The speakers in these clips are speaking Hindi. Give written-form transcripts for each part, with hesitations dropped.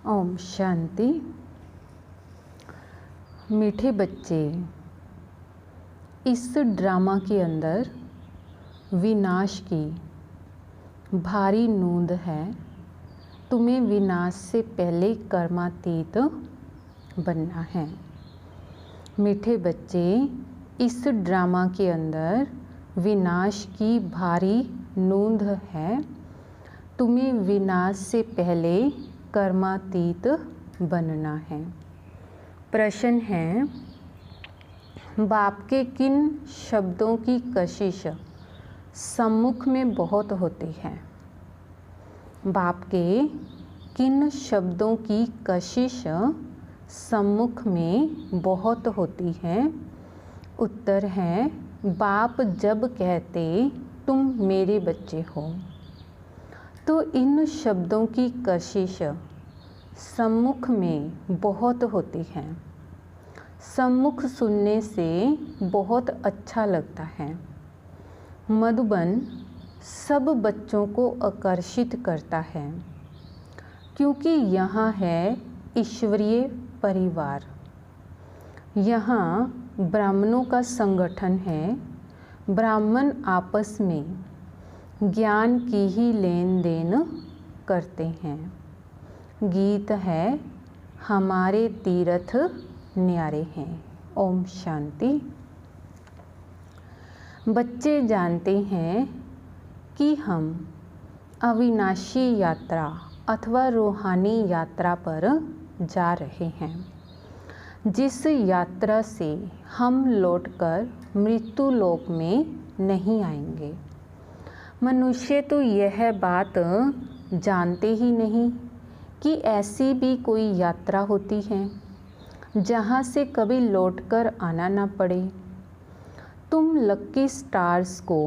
ओम शांति। मीठे बच्चे, इस ड्रामा के अंदर विनाश की भारी नूंद है। तुम्हें विनाश से पहले कर्मातीत बनना है। मीठे बच्चे, इस ड्रामा के अंदर विनाश की भारी नूंद है। तुम्हें विनाश से पहले कर्मातीत बनना है। प्रश्न है, बाप के किन शब्दों की कशिश सम्मुख में बहुत होती है? बाप के किन शब्दों की कशिश सम्मुख में बहुत होती है? उत्तर है, बाप जब कहते तुम मेरे बच्चे हो, तो इन शब्दों की कशिश सम्मुख में बहुत होती है। सम्मुख सुनने से बहुत अच्छा लगता है। मधुबन सब बच्चों को आकर्षित करता है, क्योंकि यहाँ है ईश्वरीय परिवार। यहाँ ब्राह्मणों का संगठन है। ब्राह्मण आपस में ज्ञान की ही लेन देन करते हैं। गीत है, हमारे तीर्थ न्यारे हैं। ओम शांति। बच्चे जानते हैं कि हम अविनाशी यात्रा अथवा रूहानी यात्रा पर जा रहे हैं, जिस यात्रा से हम लौटकर मृत्यु लोक में नहीं आएंगे। मनुष्य तो यह बात जानते ही नहीं कि ऐसी भी कोई यात्रा होती है जहाँ से कभी लौटकर आना ना पड़े। तुम लक्की स्टार्स को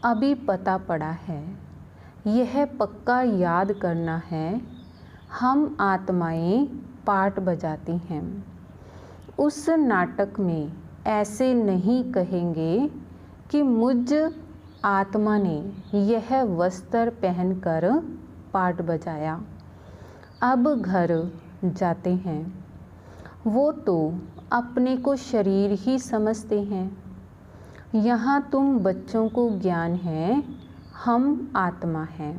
अभी पता पड़ा है, यह पक्का याद करना है, हम आत्माएं पार्ट बजाती हैं। उस नाटक में ऐसे नहीं कहेंगे कि मुझ आत्मा ने यह वस्त्र पहनकर पार्ट बजाया, अब घर जाते हैं। वो तो अपने को शरीर ही समझते हैं। यहाँ तुम बच्चों को ज्ञान है, हम आत्मा हैं।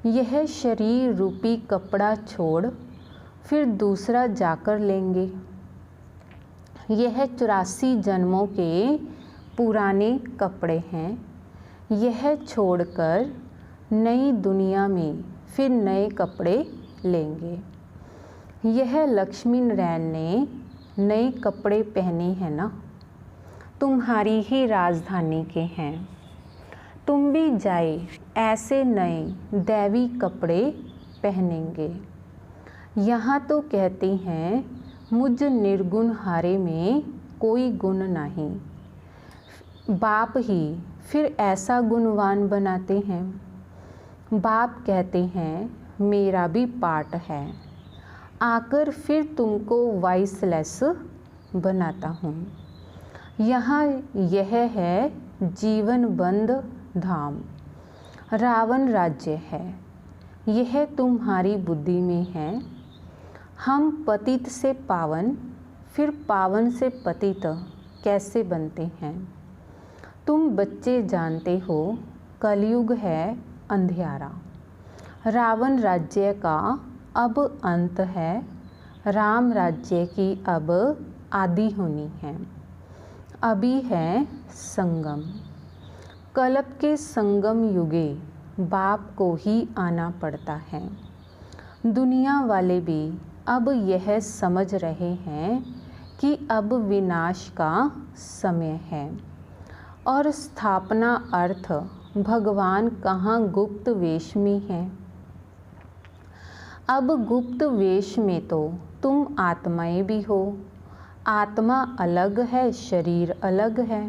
यह शरीर रूपी कपड़ा छोड़ फिर दूसरा जाकर लेंगे। यह 84 जन्मों के पुराने कपड़े हैं। यह छोड़कर नई दुनिया में फिर नए कपड़े लेंगे। यह लक्ष्मी नारायण ने नए कपड़े पहने हैं ना, तुम्हारी ही राजधानी के हैं। तुम भी जाए ऐसे नए दैवी कपड़े पहनेंगे। यहाँ तो कहते हैं, मुझ निर्गुण हारे में कोई गुण नहीं। बाप ही फिर ऐसा गुणवान बनाते हैं। बाप कहते हैं, मेरा भी पार्ट है, आकर फिर तुमको वाइसलेस बनाता हूँ। यहाँ यह है जीवन बंद धाम, रावण राज्य है। यह तुम्हारी बुद्धि में है। हम पतित से पावन, फिर पावन से पतित कैसे बनते हैं? तुम बच्चे जानते हो, कलयुग है अंधियारा। रावण राज्य का अब अंत है। राम राज्य की अब आदि होनी है। अभी है संगम। कल्प के संगम युगे बाप को ही आना पड़ता है। दुनिया वाले भी अब यह समझ रहे हैं कि अब विनाश का समय है और स्थापना अर्थ भगवान कहाँ गुप्त वेश में है। अब गुप्त वेश में तो तुम आत्माएं भी हो। आत्मा अलग है, शरीर अलग है।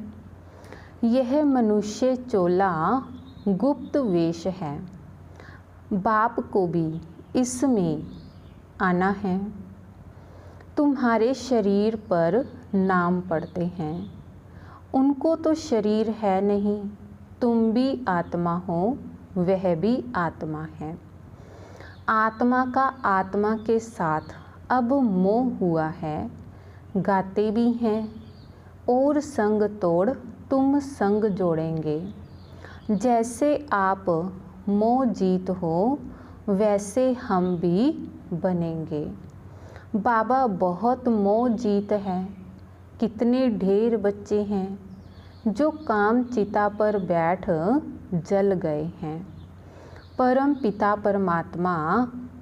यह मनुष्य चोला गुप्त वेश है। बाप को भी इसमें आना है। तुम्हारे शरीर पर नाम पड़ते हैं, उनको तो शरीर है नहीं। तुम भी आत्मा हो, वह भी आत्मा है। आत्मा का आत्मा के साथ अब मोह हुआ है, गाते भी हैं और संग तोड़ तुम संग जोड़ेंगे। जैसे आप मोह जीत हो वैसे हम भी बनेंगे। बाबा बहुत मोह जीत है। कितने ढेर बच्चे हैं जो काम चिता पर बैठ जल गए हैं। परम पिता परमात्मा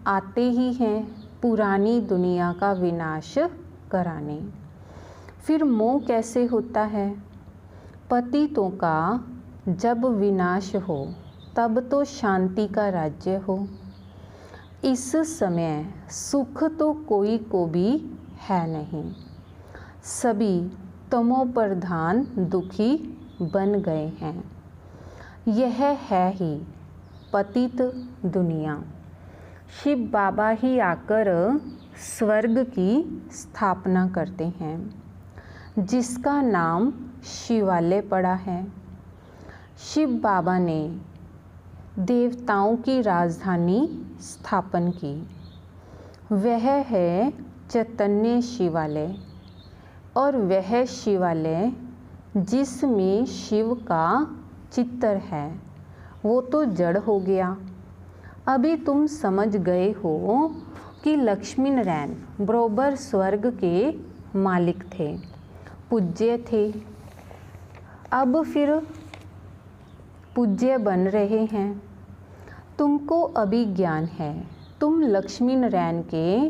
आते ही हैं पुरानी दुनिया का विनाश कराने। फिर मोह कैसे होता है? पतितों का जब विनाश हो तब तो शांति का राज्य हो। इस समय सुख तो कोई को भी है नहीं। सभी तमो प्रधान दुखी बन गए हैं। यह है ही पतित दुनिया। शिव बाबा ही आकर स्वर्ग की स्थापना करते हैं, जिसका नाम शिवालय पड़ा है। शिव बाबा ने देवताओं की राजधानी स्थापन की। वह है चैतन्य शिवालय। और वह शिवालय जिसमें शिव का चित्र है वो तो जड़ हो गया। अभी तुम समझ गए हो कि लक्ष्मी नारायण बरोबर स्वर्ग के मालिक थे, पूज्य थे। अब फिर पूज्य बन रहे हैं। तुमको अभी ज्ञान है। तुम लक्ष्मी नारायण के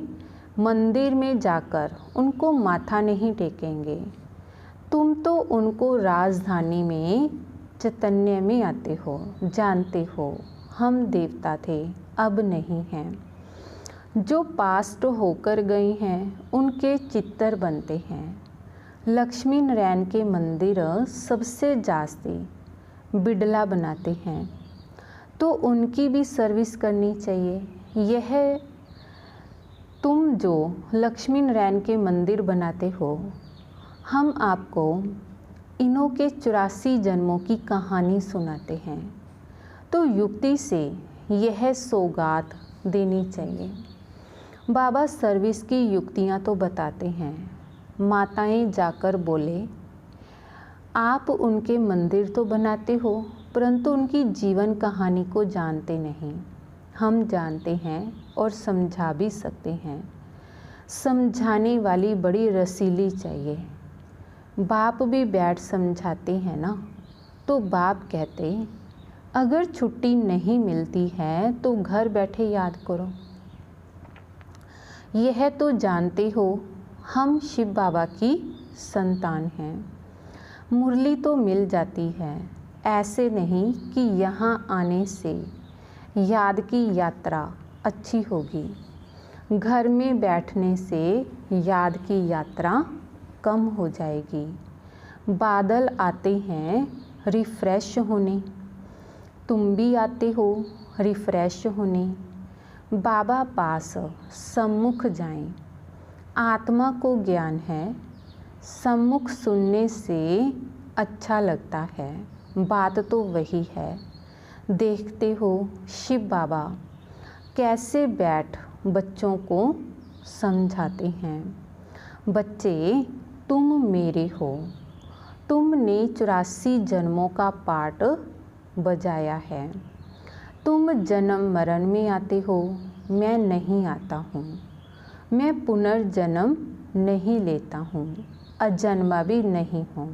मंदिर में जाकर उनको माथा नहीं टेकेंगे। तुम तो उनको राजधानी में चैतन्य में आते हो, जानते हो हम देवता थे, अब नहीं हैं। जो पास्ट होकर गए हैं उनके चित्तर बनते हैं। लक्ष्मी नारायण के मंदिर सबसे जास्ती बिड़ला बनाते हैं, तो उनकी भी सर्विस करनी चाहिए। यह तुम जो लक्ष्मी नारायण के मंदिर बनाते हो, हम आपको इन्हों के 84 जन्मों की कहानी सुनाते हैं, तो युक्ति से यह सौगात देनी चाहिए। बाबा सर्विस की युक्तियाँ तो बताते हैं। माताएं जाकर बोले, आप उनके मंदिर तो बनाते हो परंतु उनकी जीवन कहानी को जानते नहीं। हम जानते हैं और समझा भी सकते हैं। समझाने वाली बड़ी रसीली चाहिए। बाप भी बैठ समझाते हैं ना, तो बाप कहते अगर छुट्टी नहीं मिलती है तो घर बैठे याद करो। यह तो जानते हो हम शिव बाबा की संतान हैं। मुरली तो मिल जाती है, ऐसे नहीं कि यहाँ आने से याद की यात्रा अच्छी होगी। घर में बैठने से याद की यात्रा कम हो जाएगी। बादल आते हैं रिफ़्रेश होने, तुम भी आते हो रिफ़्रेश होने। बाबा पास सम्मुख जाएं। आत्मा को ज्ञान है, सम्मुख सुनने से अच्छा लगता है। बात तो वही है। देखते हो शिव बाबा कैसे बैठ बच्चों को समझाते हैं। बच्चे तुम मेरे हो। तुमने 84 जन्मों का पाठ बजाया है। तुम जन्म मरण में आते हो, मैं नहीं आता हूँ। मैं पुनर्जन्म नहीं लेता हूँ, अजन्मा भी नहीं हूँ।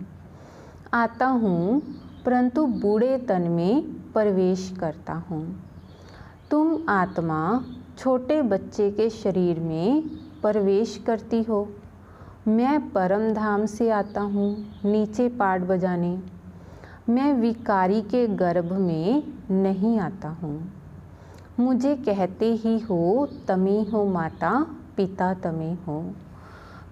आता हूँ परंतु बूढ़े तन में प्रवेश करता हूँ। तुम आत्मा छोटे बच्चे के शरीर में प्रवेश करती हो। मैं परम धाम से आता हूँ नीचे पाठ बजाने। मैं विकारी के गर्भ में नहीं आता हूँ। मुझे कहते ही हो तमी हो माता पिता तमे हो।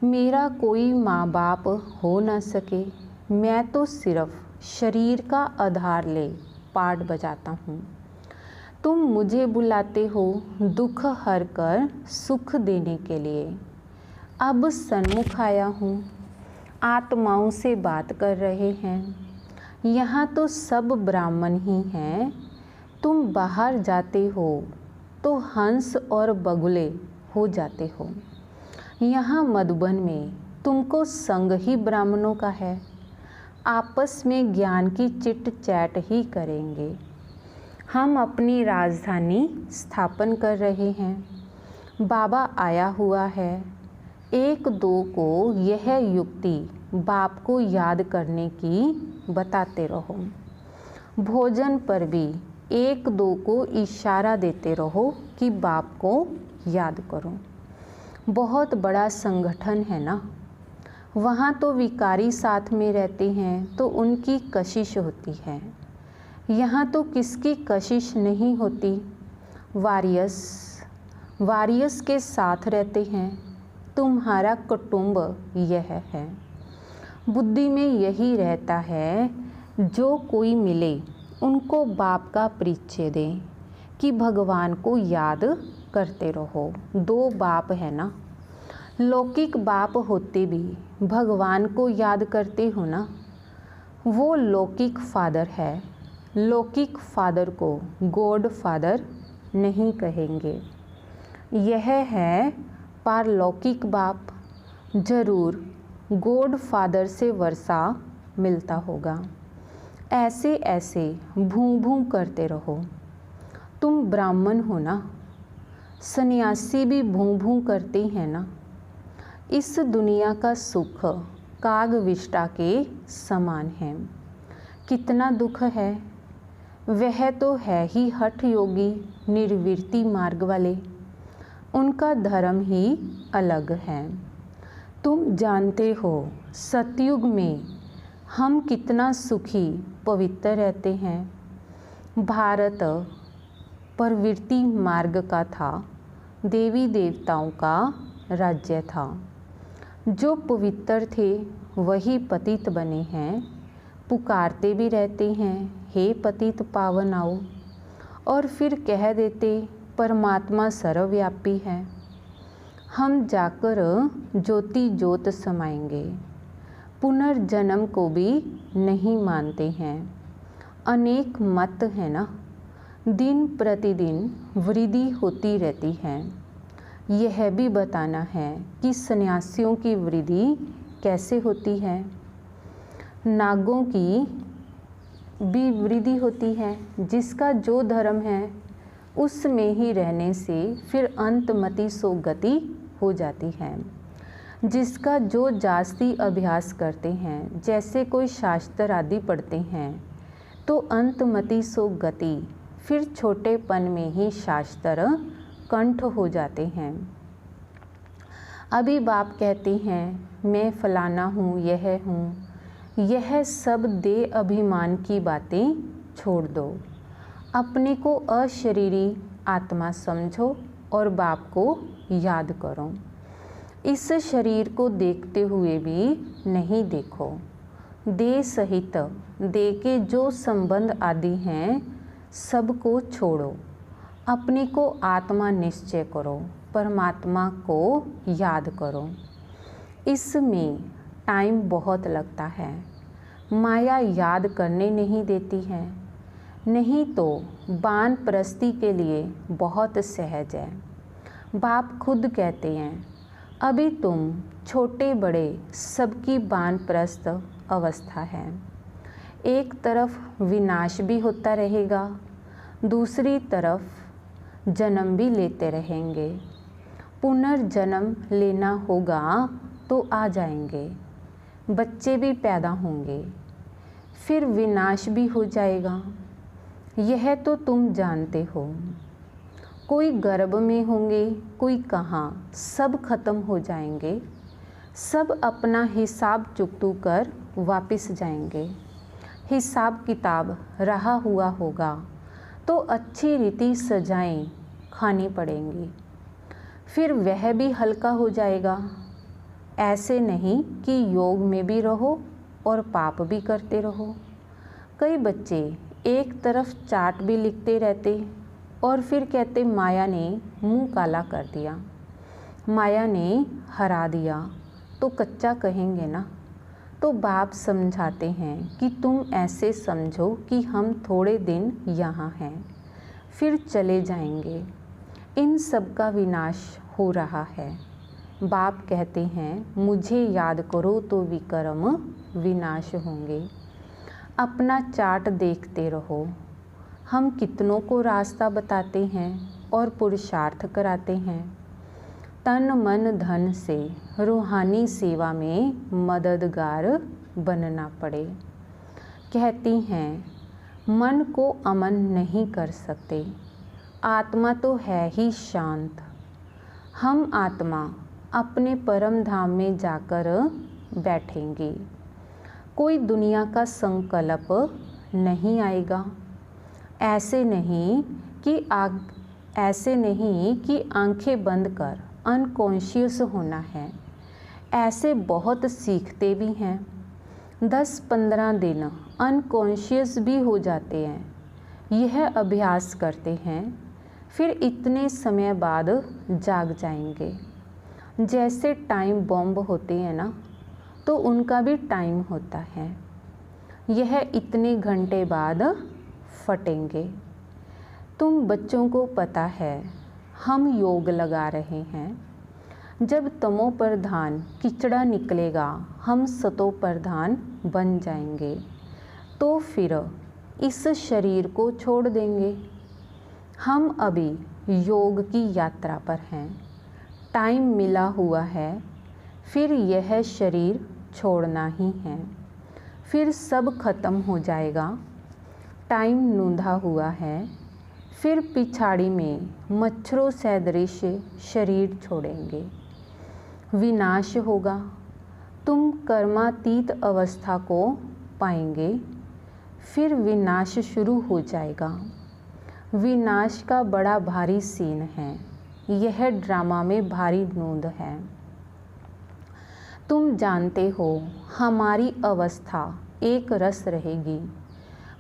मेरा कोई माँ बाप हो न सके। मैं तो सिर्फ शरीर का आधार ले पाठ बजाता हूँ। तुम मुझे बुलाते हो दुख हर कर सुख देने के लिए। अब सन्मुख आया हूँ, आत्माओं से बात कर रहे हैं। यहाँ तो सब ब्राह्मण ही हैं। तुम बाहर जाते हो तो तो हंस और बगुले हो जाते हो। यहाँ मधुबन में तुमको संग ही ब्राह्मणों का है, आपस में ज्ञान की चिट चैट ही करेंगे। हम अपनी राजधानी स्थापन कर रहे हैं। बाबा आया हुआ है। एक दो को यह युक्ति बाप को याद करने की बताते रहो। भोजन पर भी एक दो को इशारा देते रहो कि बाप को याद करो। बहुत बड़ा संगठन है ना, वहाँ तो विकारी साथ में रहते हैं तो उनकी कशिश होती है। यहाँ तो किसकी कशिश नहीं होती। वारियस के साथ रहते हैं। तुम्हारा कुटुंब यह है। बुद्धि में यही रहता है, जो कोई मिले उनको बाप का परिचय दें कि भगवान को याद करते रहो। दो बाप है ना, लौकिक बाप होते भी भगवान को याद करते हो ना, वो लौकिक फादर है। लौकिक फादर को गॉड फादर नहीं कहेंगे। यह है पारलौकिक बाप। जरूर गॉड फादर से वर्षा मिलता होगा। ऐसे ऐसे भूं भूं करते रहो। तुम ब्राह्मण हो ना, सन्यासी भी भूं भूं करते हैं ना। इस दुनिया का सुख कागविष्टा के समान है। कितना दुख है। वह तो है ही हठ योगी, निर्वृत्ति मार्ग वाले। उनका धर्म ही अलग है। तुम जानते हो सतयुग में हम कितना सुखी पवित्र रहते हैं। भारत प्रवृत्ति मार्ग का था, देवी देवताओं का राज्य था। जो पवित्र थे वही पतित बने हैं। पुकारते भी रहते हैं, हे पतित पावन आओ, और फिर कह देते परमात्मा सर्वव्यापी है। हम जाकर ज्योति ज्योत समाएंगे। पुनर्जन्म को भी नहीं मानते हैं। अनेक मत है ना, दिन प्रतिदिन वृद्धि होती रहती है। यह भी बताना है कि सन्यासियों की वृद्धि कैसे होती है। नागों की भी वृद्धि होती है। जिसका जो धर्म है उसमें ही रहने से फिर अंतमति सो गति हो जाती है। जिसका जो जास्ती अभ्यास करते हैं, जैसे कोई शास्त्र आदि पढ़ते हैं, तो अंतमति सो गति, फिर छोटेपन में ही शास्त्र कंठ हो जाते हैं। अभी बाप कहते हैं मैं फलाना हूँ, यह हूँ। यह सब दे अभिमान की बातें छोड़ दो। अपने को अशरीरी आत्मा समझो और बाप को याद करो। इस शरीर को देखते हुए भी नहीं देखो। देह सहित देह के जो संबंध आदि हैं सबको छोड़ो। अपने को आत्मा निश्चय करो, परमात्मा को याद करो। इसमें टाइम बहुत लगता है। माया याद करने नहीं देती है। नहीं तो वानप्रस्थी के लिए बहुत सहज है। बाप खुद कहते हैं अभी तुम छोटे बड़े सबकी वानप्रस्थ अवस्था है। एक तरफ विनाश भी होता रहेगा, दूसरी तरफ जन्म भी लेते रहेंगे। पुनर्जन्म लेना होगा तो आ जाएंगे, बच्चे भी पैदा होंगे, फिर विनाश भी हो जाएगा। यह तो तुम जानते हो। कोई गर्भ में होंगे, कोई कहाँ, सब खत्म हो जाएंगे। सब अपना हिसाब चुकतू कर वापस जाएंगे। हिसाब किताब रहा हुआ होगा तो अच्छी रीति सजाएं खानी पड़ेंगी, फिर वह भी हल्का हो जाएगा। ऐसे नहीं कि योग में भी रहो और पाप भी करते रहो। कई बच्चे एक तरफ चार्ट भी लिखते रहते और फिर कहते माया ने मुंह काला कर दिया, माया ने हरा दिया, तो कच्चा कहेंगे ना। तो बाप समझाते हैं कि तुम ऐसे समझो कि हम थोड़े दिन यहाँ हैं, फिर चले जाएंगे। इन सब का विनाश हो रहा है। बाप कहते हैं मुझे याद करो तो विकर्म विनाश होंगे। अपना चार्ट देखते रहो। हम कितनों को रास्ता बताते हैं और पुरुषार्थ कराते हैं। तन मन धन से रूहानी सेवा में मददगार बनना पड़े। कहती हैं मन को अमन नहीं कर सकते, आत्मा तो है ही शांत। हम आत्मा अपने परम धाम में जाकर बैठेंगे। कोई दुनिया का संकल्प नहीं आएगा। ऐसे नहीं कि आंखें बंद कर अनकॉन्शियस होना है। ऐसे बहुत सीखते भी हैं। 10-15 दिन अनकॉन्शियस भी हो जाते हैं। यह अभ्यास करते हैं, फिर इतने समय बाद जाग जाएंगे। जैसे टाइम बॉम्ब होते हैं ना, तो उनका भी टाइम होता है। यह इतने घंटे बाद फटेंगे। तुम बच्चों को पता है हम योग लगा रहे हैं। जब तमो प्रधान किचड़ा निकलेगा, हम सतो प्रधान बन जाएंगे। तो फिर इस शरीर को छोड़ देंगे। हम अभी योग की यात्रा पर हैं। टाइम मिला हुआ है, फिर यह शरीर छोड़ना ही है। फिर सब खत्म हो जाएगा। टाइम नूंधा हुआ है, फिर पिछाड़ी में मच्छरों सदृश शरीर छोड़ेंगे। विनाश होगा। तुम कर्मातीत अवस्था को पाएंगे, फिर विनाश शुरू हो जाएगा। विनाश का बड़ा भारी सीन है। यह ड्रामा में भारी नोंद है। तुम जानते हो हमारी अवस्था एक रस रहेगी।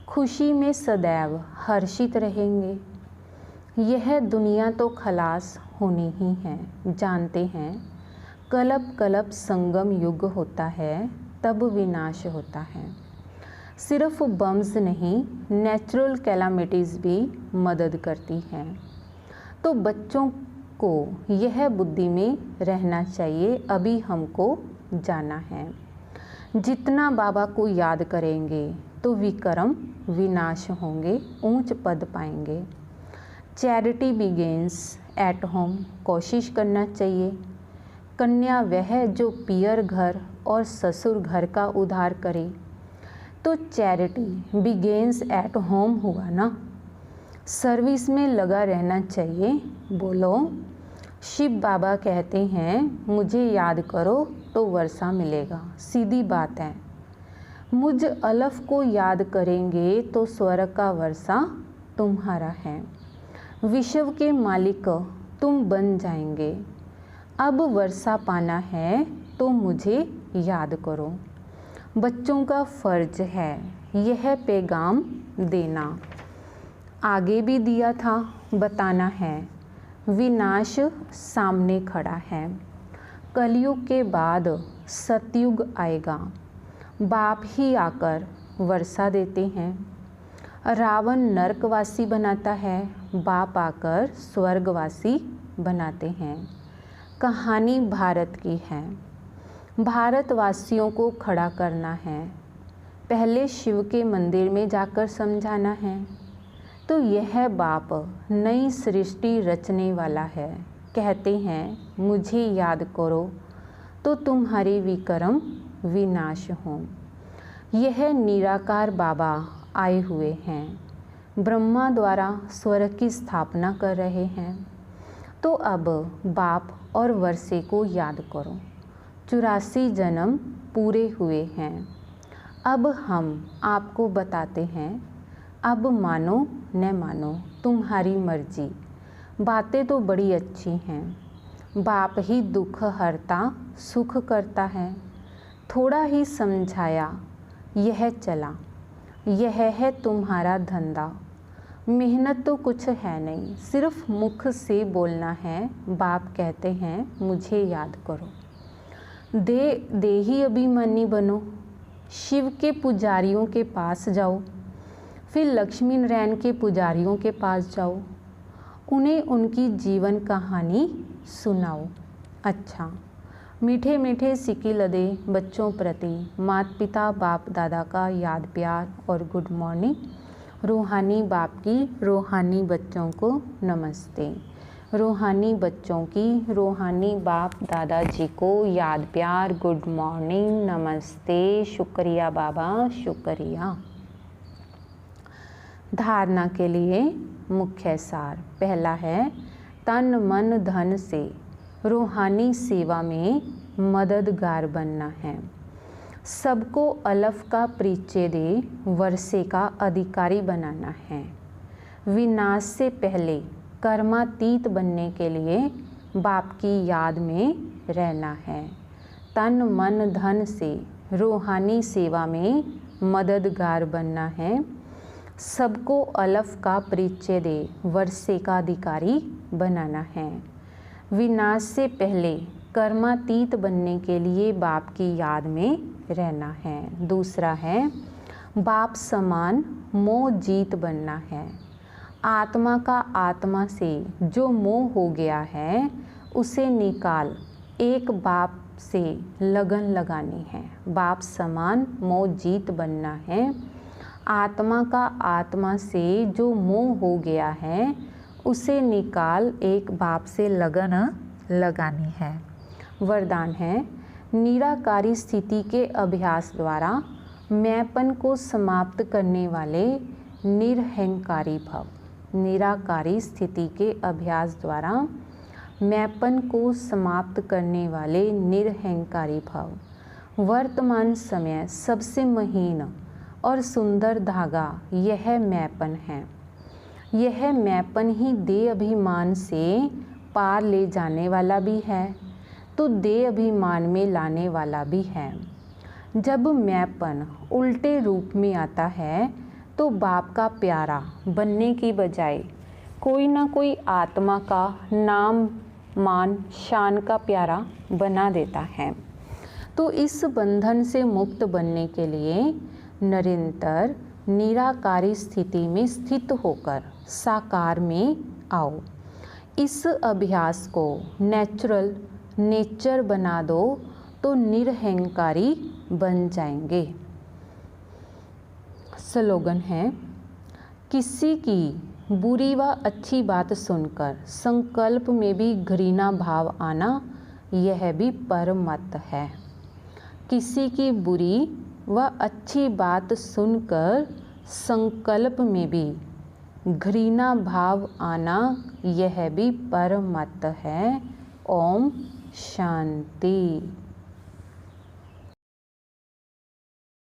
खुशी में सदैव हर्षित रहेंगे। यह दुनिया तो खलास होनी ही है। जानते हैं कल्प कल्प संगम युग होता है, तब विनाश होता है। सिर्फ बम्स नहीं, नेचुरल कैलामिटीज़ भी मदद करती हैं। तो बच्चों को यह बुद्धि में रहना चाहिए, अभी हमको जाना है। जितना बाबा को याद करेंगे तो विकर्म विनाश होंगे, ऊंच पद पाएंगे। Charity begins at home. कोशिश करना चाहिए। कन्या वह जो पियर घर और ससुर घर का उद्धार करे। तो चैरिटी बिगिंस एट होम हुआ ना। सर्विस में लगा रहना चाहिए। बोलो शिव बाबा कहते हैं मुझे याद करो तो वर्षा मिलेगा। सीधी बात है। मुझ अलफ को याद करेंगे तो स्वर्ग का वर्षा तुम्हारा है। विश्व के मालिक तुम बन जाएंगे। अब वर्षा पाना है तो मुझे याद करो। बच्चों का फर्ज है यह पैगाम देना। आगे भी दिया था, बताना है। विनाश सामने खड़ा है। कलयुग के बाद सतयुग आएगा। बाप ही आकर वर्षा देते हैं। रावण नरकवासी बनाता है, बाप आकर स्वर्गवासी बनाते हैं। कहानी भारत की है। भारतवासियों को खड़ा करना है। पहले शिव के मंदिर में जाकर समझाना है। तो यह बाप नई सृष्टि रचने वाला है। कहते हैं मुझे याद करो तो तुम्हारे विकर्म विनाश हों। यह निराकार बाबा आए हुए हैं। ब्रह्मा द्वारा स्वर्ग की स्थापना कर रहे हैं। तो अब बाप और वर्षे को याद करो। 84 जन्म पूरे हुए हैं। अब हम आपको बताते हैं। अब मानो न मानो तुम्हारी मर्जी। बातें तो बड़ी अच्छी हैं। बाप ही दुख हरता सुख करता है। थोड़ा ही समझाया, यह चला। यह है तुम्हारा धंधा। मेहनत तो कुछ है नहीं, सिर्फ मुख से बोलना है। बाप कहते हैं मुझे याद करो। दे ही अभिमानी बनो। शिव के पुजारियों के पास जाओ, फिर लक्ष्मी नारायण के पुजारियों के पास जाओ उन्हें उनकी जीवन कहानी सुनाओ। अच्छा, मीठे मीठे सिक्के लदे बच्चों प्रति माता पिता बाप दादा का याद प्यार और गुड मॉर्निंग। रूहानी बाप की रूहानी बच्चों को नमस्ते। रूहानी बच्चों की रूहानी बाप दादाजी को याद प्यार गुड मॉर्निंग नमस्ते। शुक्रिया बाबा, शुक्रिया। धारणा के लिए मुख्य सार। पहला है, तन मन धन से रूहानी सेवा में मददगार बनना है। सबको अलफ का परिचय दे वर्षे का अधिकारी बनाना है। विनाश से पहले कर्मातीत बनने के लिए बाप की याद में रहना है। तन मन धन से रूहानी सेवा में मददगार बनना है। सबको अलफ का परिचय दे वर्षे का अधिकारी बनाना है। विनाश से पहले कर्मातीत बनने के लिए बाप की याद में रहना है। दूसरा है, बाप समान मोह जीत बनना है। आत्मा का आत्मा से जो मोह हो गया है उसे निकाल एक बाप से लगन लगानी है। बाप समान मोह जीत बनना है। आत्मा का आत्मा से जो मोह हो गया है उसे निकाल एक बाप से लगन लगानी है। वरदान है, निराकारी स्थिति के अभ्यास द्वारा मैंपन को समाप्त करने वाले निरहंकारी भव। निराकारी स्थिति के अभ्यास द्वारा मैंपन को समाप्त करने वाले निरहंकारी भव। वर्तमान समय सबसे महीन और सुंदर धागा यह मैंपन है। यह मैंपन ही देह अभिमान से पार ले जाने वाला भी है तो देह अभिमान में लाने वाला भी है। जब मैंपन उल्टे रूप में आता है तो बाप का प्यारा बनने की बजाय कोई ना कोई आत्मा का नाम मान शान का प्यारा बना देता है। तो इस बंधन से मुक्त बनने के लिए निरंतर निराकारी स्थिति में स्थित होकर साकार में आओ। इस अभ्यास को नेचर बना दो तो निरहंकारी बन जाएंगे। स्लोगन है, किसी की बुरी व अच्छी बात सुनकर संकल्प में भी घृणा भाव आना यह भी परमत है। किसी की बुरी व अच्छी बात सुनकर संकल्प में भी घृणा भाव आना यह भी परमत है। ओम शांति।